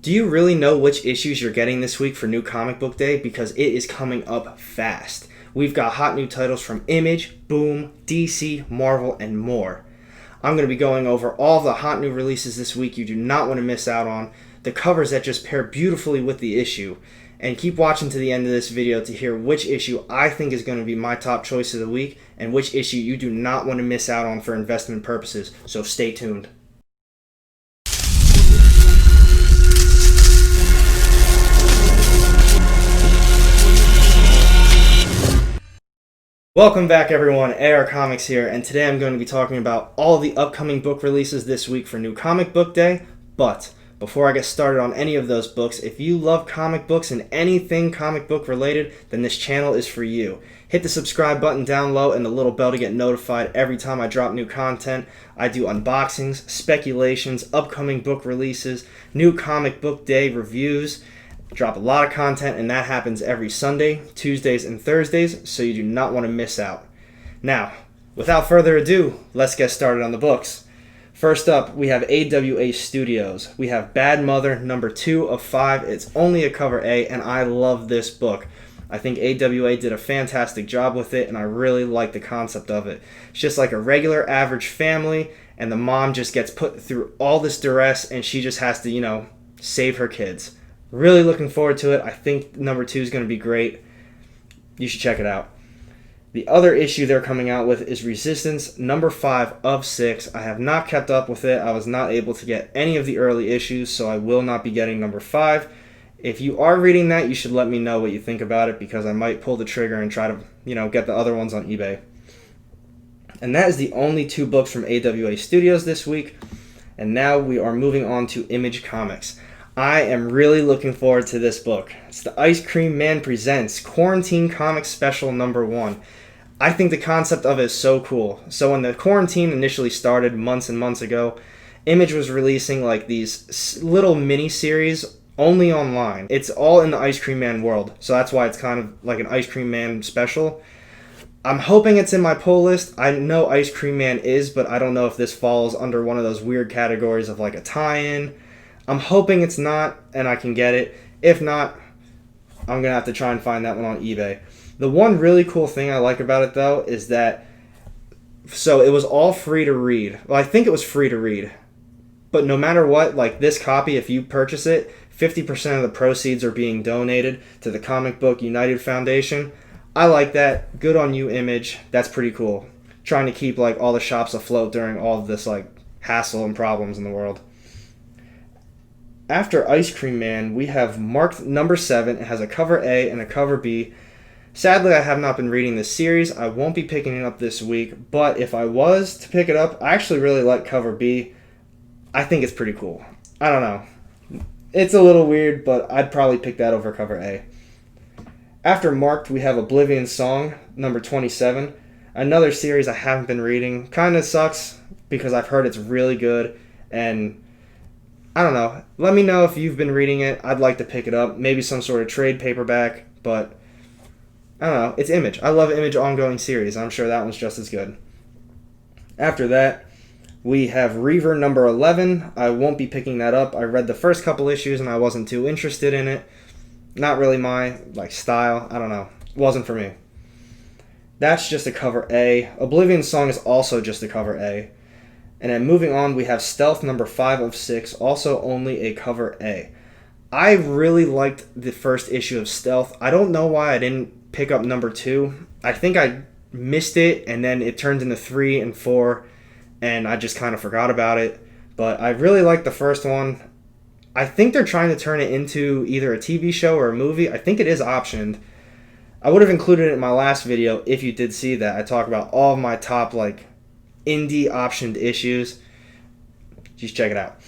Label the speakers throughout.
Speaker 1: Do you really know which issues you're getting this week for New Comic Book Day? Because it is coming up fast. We've got hot new titles from Image, Boom, DC, Marvel, and more. I'm going to be going over all of the hot new releases this week you do not want to miss out on, the covers that just pair beautifully with the issue, and keep watching to the end of this video to hear which issue I think is going to be my top choice of the week and which issue you do not want to miss out on for investment purposes, so stay tuned. Welcome back everyone, AR Comics here, and today I'm going to be talking about all the upcoming book releases this week for New Comic Book Day. But before I get started on any of those books, if you love comic books and anything comic book related, then this channel is for you. Hit the subscribe button down low and the little bell to get notified every time I drop new content. I do unboxings, speculations, upcoming book releases, New Comic Book Day reviews. Drop a lot of content, and that happens every Sunday, Tuesdays, and Thursdays, so you do not want to miss out. Now, without further ado, let's get started on the books. First up, we have AWA Studios. We have Bad Mother, number 2 of 5. It's only a cover A, and I love this book. I think AWA did a fantastic job with it, and I really like the concept of it. It's just like a regular average family, and the mom just gets put through all this duress, and she just has to, save her kids. Really looking forward to it. I think number 2 is going to be great. You should check it out. The other issue they're coming out with is Resistance, number 5 of 6. I have not kept up with it. I was not able to get any of the early issues, so I will not be getting number 5. If you are reading that, you should let me know what you think about it, because I might pull the trigger and try to, get the other ones on eBay. And that is the only 2 books from AWA Studios this week. And now we are moving on to Image Comics. I am really looking forward to this book. It's the Ice Cream Man Presents Quarantine Comics Special number 1. I think the concept of it is so cool. So when the quarantine initially started months and months ago, Image was releasing like these little mini-series only online. It's all in the Ice Cream Man world, so that's why it's kind of like an Ice Cream Man special. I'm hoping it's in my pull list. I know Ice Cream Man is, but I don't know if this falls under one of those weird categories of like a tie-in. I'm hoping it's not, and I can get it. If not, I'm going to have to try and find that one on eBay. The one really cool thing I like about it, though, is that, so it was all free to read. Well, I think it was free to read. But no matter what, like this copy, if you purchase it, 50% of the proceeds are being donated to the Comic Book United Foundation. I like that. Good on you, Image. That's pretty cool. Trying to keep like all the shops afloat during all of this like hassle and problems in the world. After Ice Cream Man, we have marked number 7. It has a cover A and a cover B. Sadly, I have not been reading this series. I won't be picking it up this week, but if I was to pick it up, I actually really like cover B. I think it's pretty cool. I don't know. It's a little weird, but I'd probably pick that over cover A. After Marked, we have Oblivion Song, number 27. Another series I haven't been reading. Kind of sucks because I've heard it's really good, and I don't know. Let me know if you've been reading it. I'd like to pick it up. Maybe some sort of trade paperback, but I don't know. It's Image. I love Image ongoing series. I'm sure that one's just as good. After that, we have Reaver number 11. I won't be picking that up. I read the first couple issues and I wasn't too interested in it. Not really my style. I don't know. It wasn't for me. That's just a cover A. Oblivion Song is also just a cover A. And then moving on, we have Stealth number 5 of 6, also only a cover A. I really liked the first issue of Stealth. I don't know why I didn't pick up number 2. I think I missed it, and then it turned into 3 and 4, and I just kind of forgot about it. But I really liked the first one. I think they're trying to turn it into either a TV show or a movie. I think it is optioned. I would have included it in my last video if you did see that. I talk about all of my top, indie optioned issues. Just check it out.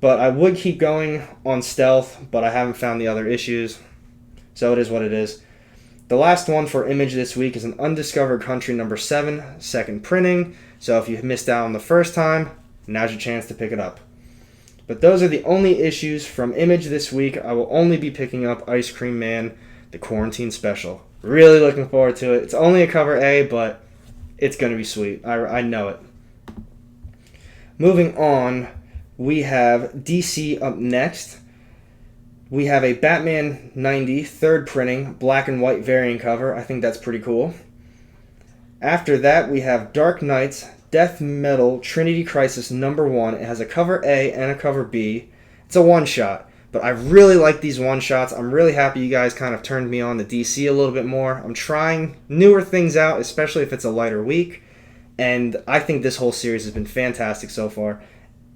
Speaker 1: But I would keep going on Stealth, but I haven't found the other issues, so it is what it is. The last one for Image this week is an Undiscovered Country number 7, second printing, so if you missed out on the first time, now's your chance to pick it up. But those are the only issues from Image this week. I will only be picking up Ice Cream Man, the Quarantine Special. Really looking forward to it. It's only a cover A, but it's going to be sweet. I know it. Moving on, we have DC up next. We have a Batman 90 third printing, black and white variant cover. I think that's pretty cool. After that, we have Dark Knights Death Metal Trinity Crisis number 1. It has a cover A and a cover B. It's a one-shot, but I really like these one-shots. I'm really happy you guys kind of turned me on to DC a little bit more. I'm trying newer things out, especially if it's a lighter week, and I think this whole series has been fantastic so far.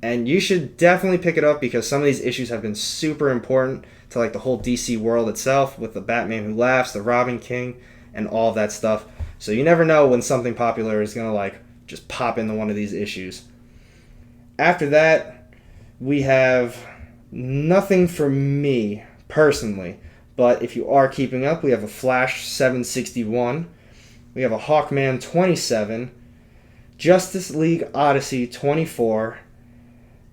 Speaker 1: And you should definitely pick it up because some of these issues have been super important to like the whole DC world itself with the Batman Who Laughs, the Robin King, and all of that stuff. So you never know when something popular is going to like just pop into one of these issues. After that, we have nothing for me personally, but if you are keeping up, we have a Flash 761, we have a Hawkman 27, Justice League Odyssey 24,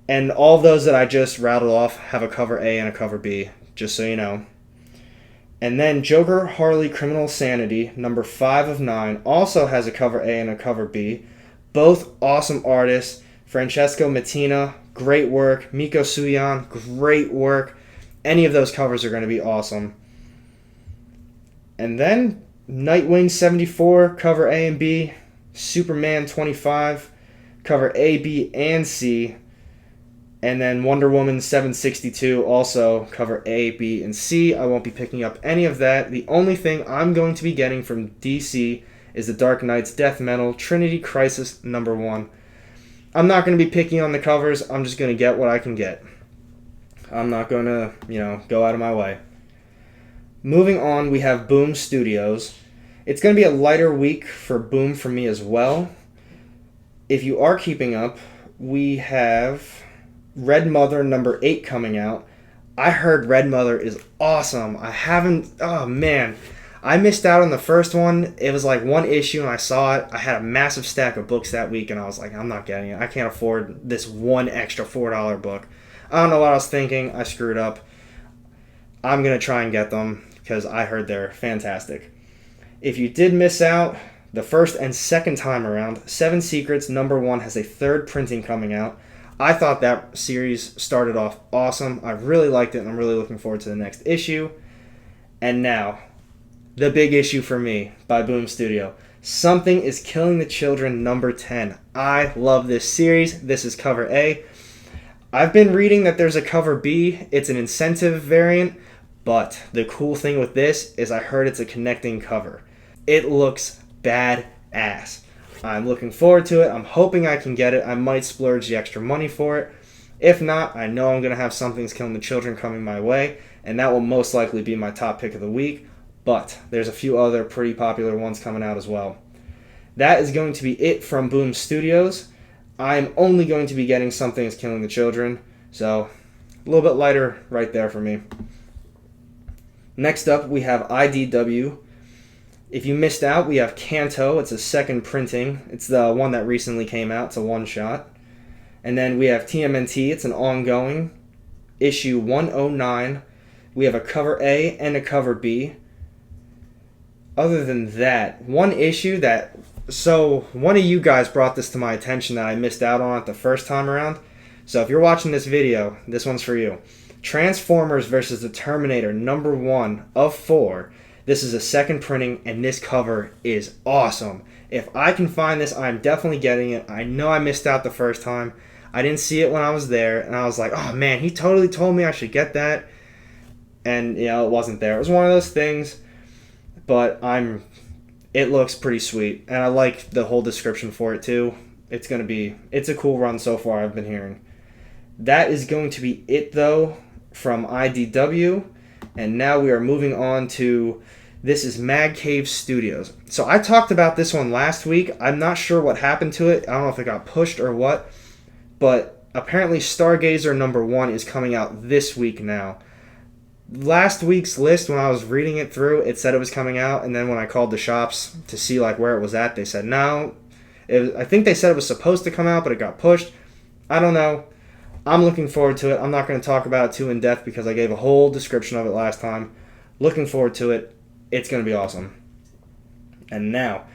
Speaker 1: and all those that I just rattled off have a cover A and a cover B, just so you know. And then Joker Harley Criminal Sanity, number 5 of 9, also has a cover A and a cover B. Both awesome artists. Francesco Mattina, great work. Miko Suyan, great work. Any of those covers are going to be awesome. And then Nightwing 74, cover A and B. Superman 25, cover A, B, and C. And then Wonder Woman 762, also cover A, B, and C. I won't be picking up any of that. The only thing I'm going to be getting from DC is the Dark Knights Death Metal Trinity Crisis number 1. I'm not going to be picking on the covers. I'm just going to get what I can get. I'm not going to, go out of my way. Moving on, we have Boom Studios. It's going to be a lighter week for Boom for me as well. If you are keeping up, we have Red Mother number 8 coming out. I heard Red Mother is awesome. I missed out on the first one. It was like one issue and I saw it. I had a massive stack of books that week and I was like, I'm not getting it. I can't afford this one extra $4 book. I don't know what I was thinking. I screwed up. I'm going to try and get them because I heard they're fantastic. If you did miss out, the first and second time around, Seven Secrets number 1 has a third printing coming out. I thought that series started off awesome. I really liked it, and I'm really looking forward to the next issue. And now, the big issue for me by Boom Studio. Something is Killing the Children number 10. I love this series. This is cover A. I've been reading that there's a cover B. It's an incentive variant, but the cool thing with this is I heard it's a connecting cover. It looks badass. I'm looking forward to it. I'm hoping I can get it. I might splurge the extra money for it. If not, I know I'm going to have Something's Killing the Children coming my way, and that will most likely be my top pick of the week, but there's a few other pretty popular ones coming out as well. That is going to be it from Boom Studios. I'm only going to be getting Something's Killing the Children, so a little bit lighter right there for me. Next up, we have IDW. If you missed out, we have Kanto. It's a second printing. It's the one that recently came out. It's a one-shot. And then we have TMNT. It's an ongoing. Issue 109. We have a cover A and a cover B. Other than that, one issue that... So, one of you guys brought this to my attention that I missed out on it the first time around. So, if you're watching this video, this one's for you. Transformers vs. the Terminator number 1 of 4. This is a second printing, and this cover is awesome. If I can find this, I'm definitely getting it. I know I missed out the first time. I didn't see it when I was there, and I was like, oh man, he totally told me I should get that. And, it wasn't there. It was one of those things, but it looks pretty sweet, and I like the whole description for it too. It's a cool run so far, I've been hearing. That is going to be it, though, from IDW. And now we are moving on to, this is Mad Cave Studios. So I talked about this one last week. I'm not sure what happened to it. I don't know if it got pushed or what. But apparently Stargazer number 1 is coming out this week now. Last week's list, when I was reading it through, it said it was coming out. And then when I called the shops to see where it was at, they said no. I think they said it was supposed to come out, but it got pushed. I don't know. I'm looking forward to it. I'm not going to talk about it too in depth because I gave a whole description of it last time. Looking forward to it. It's going to be awesome. And now,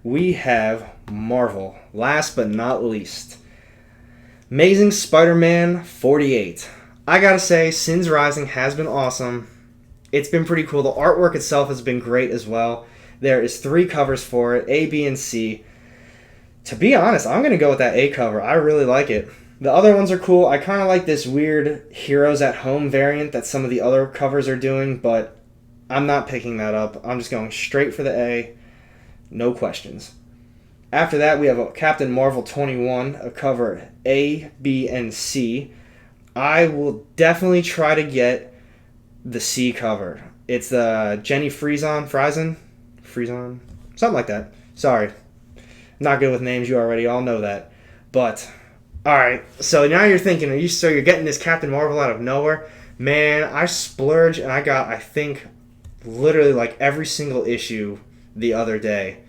Speaker 1: we have Marvel. Last but not least. Amazing Spider-Man 48. I gotta say, Sins Rising has been awesome. It's been pretty cool. The artwork itself has been great as well. There is 3 covers for it, A, B, and C. To be honest, I'm going to go with that A cover. I really like it. The other ones are cool. I kind of like this weird Heroes at Home variant that some of the other covers are doing, but I'm not picking that up. I'm just going straight for the A. No questions. After that, we have a Captain Marvel 21, a cover A, B, and C. I will definitely try to get the C cover. It's Jenny Frison, something like that. Sorry, not good with names. You already all know that. But all right, so now you're thinking, you're getting this Captain Marvel out of nowhere, man. I splurged and I got, I think, literally like every single issue the other day.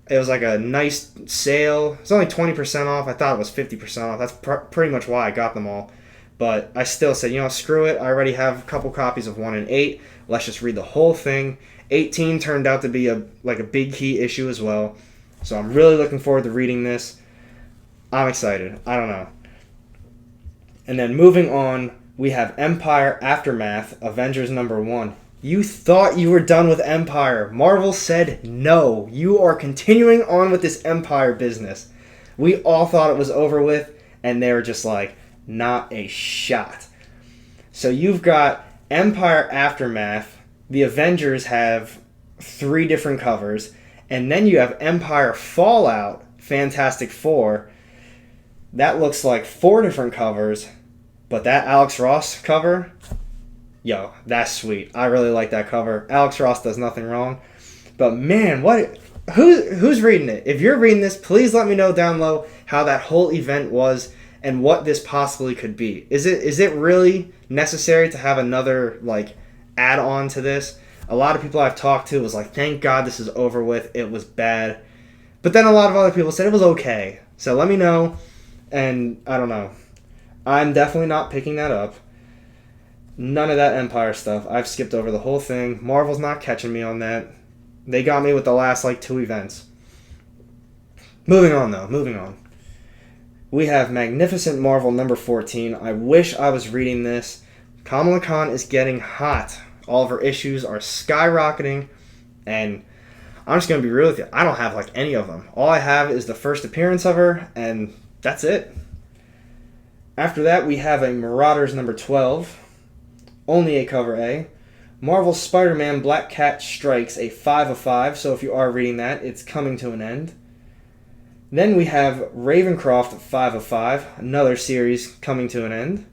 Speaker 1: It was like a nice sale. It's only 20% off. I thought it was 50% off. That's pretty much why I got them all. But I still said, screw it. I already have a couple copies of 1 and 8. Let's just read the whole thing. 18 turned out to be a big key issue as well. So I'm really looking forward to reading this. I'm excited. I don't know. And then moving on, we have Empire Aftermath, Avengers #1. You thought you were done with Empire. Marvel said no. You are continuing on with this Empire business. We all thought it was over with, and they were just like, not a shot. So you've got Empire Aftermath. The Avengers have 3 different covers. And then you have Empire Fallout, Fantastic Four. That looks like 4 different covers. But that Alex Ross cover, yo, that's sweet. I really like that cover. Alex Ross does nothing wrong. But man, who's reading it? If you're reading this, please let me know down below how that whole event was and what this possibly could be. Is it really necessary to have another add-on to this? A lot of people I've talked to was like, thank God this is over with. It was bad. But then a lot of other people said it was okay. So let me know. And I don't know. I'm definitely not picking that up. None of that Empire stuff. I've skipped over the whole thing. Marvel's not catching me on that. They got me with the last 2 events. Moving on. We have Magnificent Marvel #14. I wish I was reading this. Kamala Khan is getting hot. All of her issues are skyrocketing. And I'm just going to be real with you. I don't have any of them. All I have is the first appearance of her, and that's it. After that, we have a Marauders #12. Only a cover A. Marvel Spider-Man Black Cat Strikes, a 5 of 5. So if you are reading that, it's coming to an end. Then we have Ravencroft 5 of 5. Another series coming to an end.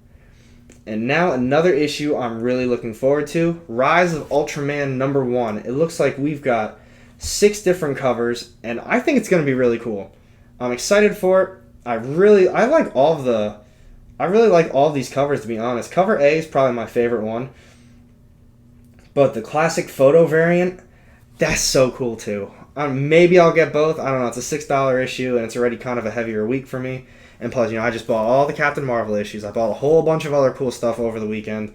Speaker 1: And now another issue I'm really looking forward to. Rise of Ultraman #1. It looks like we've got 6 different covers, and I think it's going to be really cool. I'm excited for it. I really like all these covers, to be honest. Cover A is probably my favorite one. But the classic photo variant, that's so cool too. Maybe I'll get both. I don't know. It's a $6 issue, and it's already kind of a heavier week for me. And plus, I just bought all the Captain Marvel issues. I bought a whole bunch of other cool stuff over the weekend.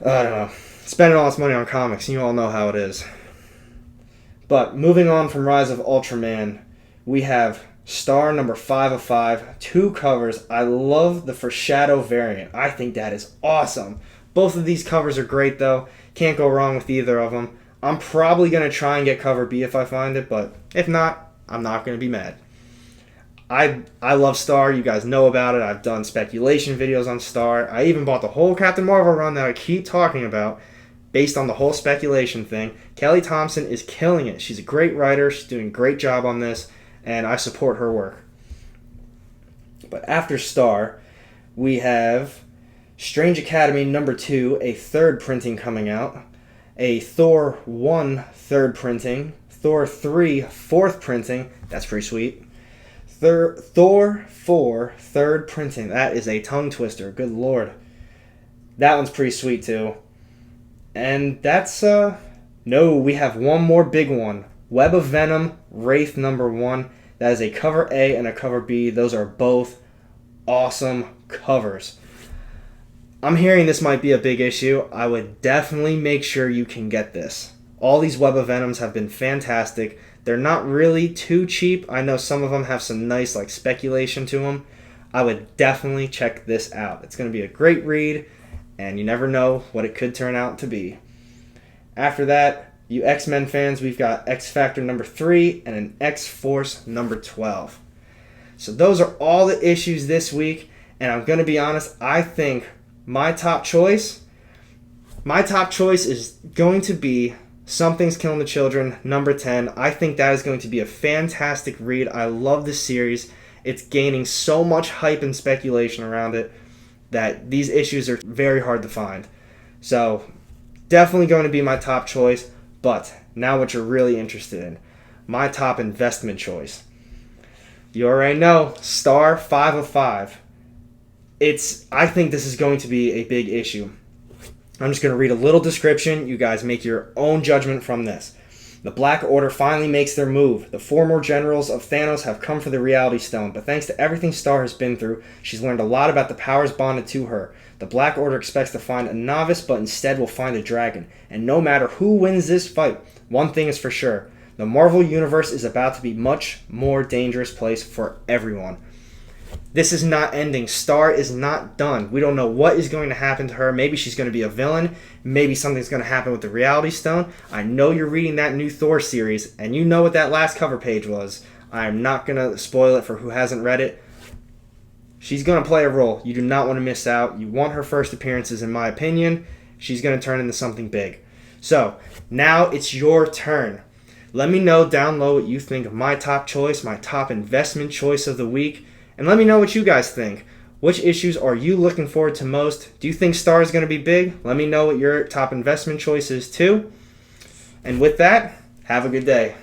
Speaker 1: I don't know. Spending all this money on comics, you all know how it is. But moving on from Rise of Ultraman, we have Star #5 of 5. 2 covers. I love the Foreshadow variant. I think that is awesome. Both of these covers are great, though. Can't go wrong with either of them. I'm probably going to try and get cover B if I find it, but if not, I'm not going to be mad. I love Star. You guys know about it. I've done speculation videos on Star. I even bought the whole Captain Marvel run that I keep talking about based on the whole speculation thing. Kelly Thompson is killing it. She's a great writer. She's doing a great job on this, and I support her work. But after Star, we have Strange Academy #2, a 3rd printing coming out. A Thor 1 3rd printing. Thor 3 4th printing. That's pretty sweet. Thor 4 3rd printing. That is a tongue twister. Good lord. That one's pretty sweet too. And that's no, we have one more big one. Web of Venom Wraith #1. That is a cover A and a cover B. Those are both awesome covers. I'm hearing this might be a big issue. I would definitely make sure you can get this. All these Web of Venoms have been fantastic. They're not really too cheap. I know some of them have some nice speculation to them. I would definitely check this out. It's going to be a great read, and you never know what it could turn out to be. After that, you X-Men fans, we've got X-Factor number 3 and an X-Force number 12. So those are all the issues this week, and I'm going to be honest, I think my top choice is going to be Something's Killing the Children, number 10. I think that is going to be a fantastic read. I love this series. It's gaining so much hype and speculation around it that these issues are very hard to find. So, definitely going to be my top choice. But, now what you're really interested in. My top investment choice. You already know, Star 5 of 5. I think this is going to be a big issue. I'm just going to read a little description. You guys make your own judgment from this. The Black Order finally makes their move. The former generals of Thanos have come for the Reality Stone, but thanks to everything Star has been through, she's learned a lot about the powers bonded to her. The Black Order expects to find a novice, but instead will find a dragon. And no matter who wins this fight, one thing is for sure. The Marvel Universe is about to be a much more dangerous place for everyone. This is not ending. Star is not done. We don't know what is going to happen to her. Maybe she's going to be a villain. Maybe something's going to happen with the Reality Stone. I know you're reading that new Thor series, and you know what that last cover page was. I'm not going to spoil it for who hasn't read it. She's going to play a role. You do not want to miss out. You want her first appearances, in my opinion. She's going to turn into something big. So, now it's your turn. Let me know down below what you think of my top choice, my top investment choice of the week. And let me know what you guys think. Which issues are you looking forward to most? Do you think Star is going to be big? Let me know what your top investment choice is too. And with that, have a good day.